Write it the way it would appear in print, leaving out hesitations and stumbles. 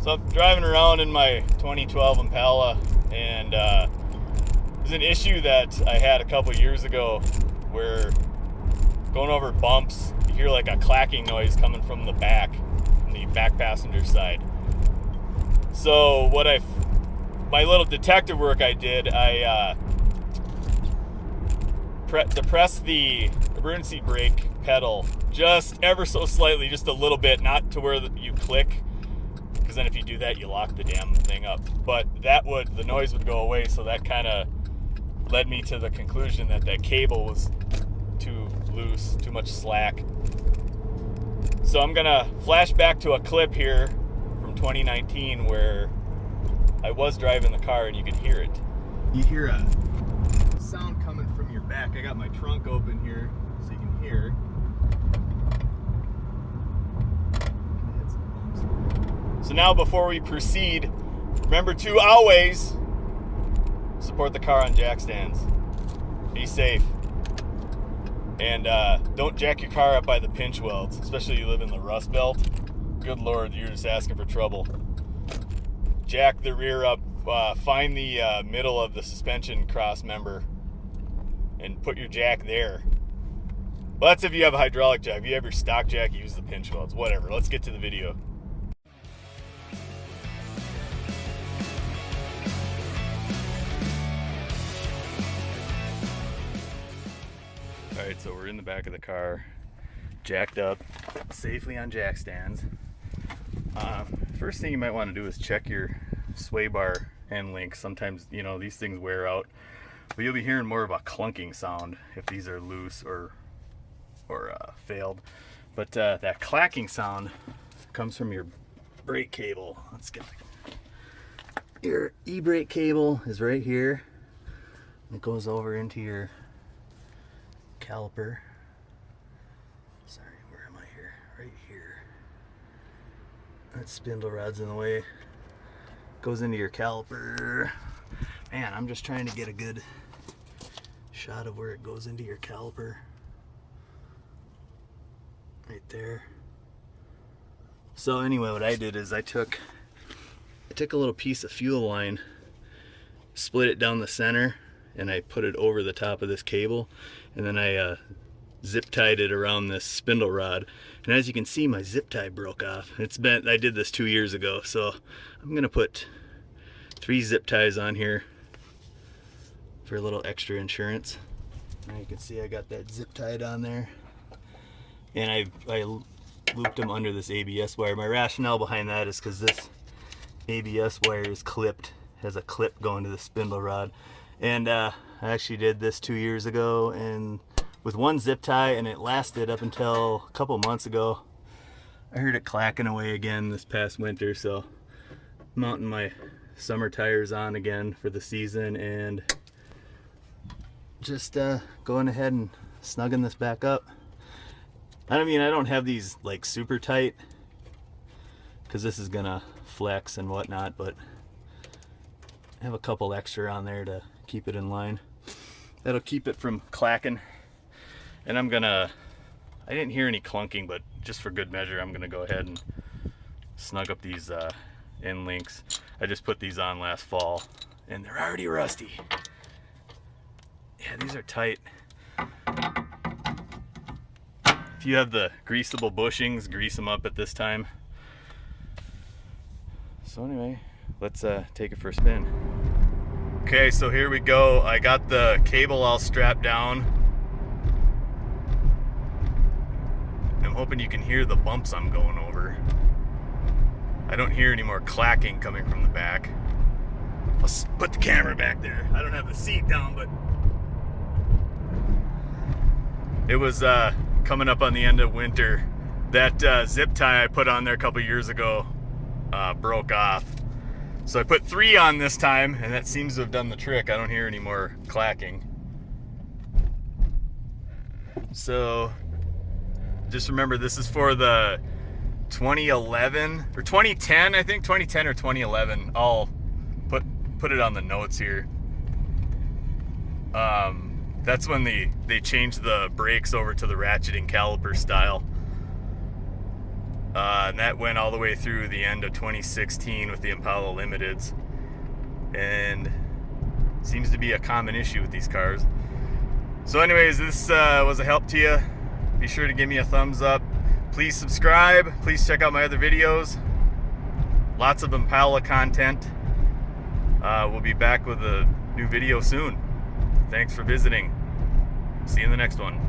So I'm driving around in my 2012 Impala, and there's an issue that I had a couple years ago where going over bumps, you hear like a clacking noise coming from the back passenger side. So my little detective work I did, I depressed the emergency brake pedal just ever so slightly, just a little bit, not to where you click, because then if you do that, you lock the damn thing up. But the noise would go away, so that kind of led me to the conclusion that cable was too loose, too much slack. So I'm gonna flash back to a clip here from 2019 where I was driving the car and you could hear it. You hear a sound coming from your back. I got my trunk open here so you can hear. So now before we proceed, remember to always support the car on jack stands. Be safe. And don't jack your car up by the pinch welds, especially if you live in the Rust Belt. Good Lord, you're just asking for trouble. Jack the rear up, find the middle of the suspension cross member and put your jack there. Well, that's if you have a hydraulic jack. If you have your stock jack, use the pinch welds. Whatever, let's get to the video. Alright, so we're in the back of the car, jacked up, safely on jack stands. First thing you might want to do is check your swaybar end links. Sometimes, these things wear out, but you'll be hearing more of a clunking sound if these are loose or failed. But that clacking sound comes from your brake cable. Let's get your e-brake cable is right here. It goes over into your caliper. Sorry, where am I here? Right here. That spindle rod's in the way. Goes into your caliper. Man, I'm just trying to get a good shot of where it goes into your caliper. Right there. So anyway, what I did is I took a little piece of fuel line, split it down the center, and I put it over the top of this cable, and then I zip tied it around this spindle rod. And as you can see, my zip tie broke off. I did this 2 years ago, so I'm gonna put 3 zip ties on here for a little extra insurance. Now you can see I got that zip tied on there, and I looped them under this ABS wire. My rationale behind that is because this ABS wire is clipped, has a clip going to the spindle rod. And I actually did this 2 years ago, and with one zip tie, and it lasted up until a couple months ago. I heard it clacking away again this past winter, so I'm mounting my summer tires on again for the season and just going ahead and snugging this back up. I don't have these like super tight because this is gonna flex and whatnot, but I have a couple extra on there to keep it in line. That'll keep it from clacking. And I didn't hear any clunking, but just for good measure, I'm gonna go ahead and snug up these end links. I just put these on last fall and they're already rusty. Yeah, these are tight. If you have the greasable bushings, grease them up at this time. So anyway, let's take it for a spin. Okay, so here we go. I got the cable all strapped down. I'm hoping you can hear the bumps I'm going over. I don't hear any more clacking coming from the back. Let's put the camera back there. I don't have the seat down, but it was coming up on the end of winter. That zip tie I put on there a couple years ago broke off. So I put 3 on this time, and that seems to have done the trick. I don't hear any more clacking. So just remember, this is for the 2011 or 2010, I think 2010 or 2011. I'll put it on the notes here. That's when they changed the brakes over to the ratcheting caliper style. And that went all the way through the end of 2016 with the Impala Limiteds, and seems to be a common issue with these cars. So anyways, this was a help to you. Be sure to give me a thumbs up. Please subscribe. Please check out my other videos. Lots of Impala content. We'll be back with a new video soon. Thanks for visiting. See you in the next one.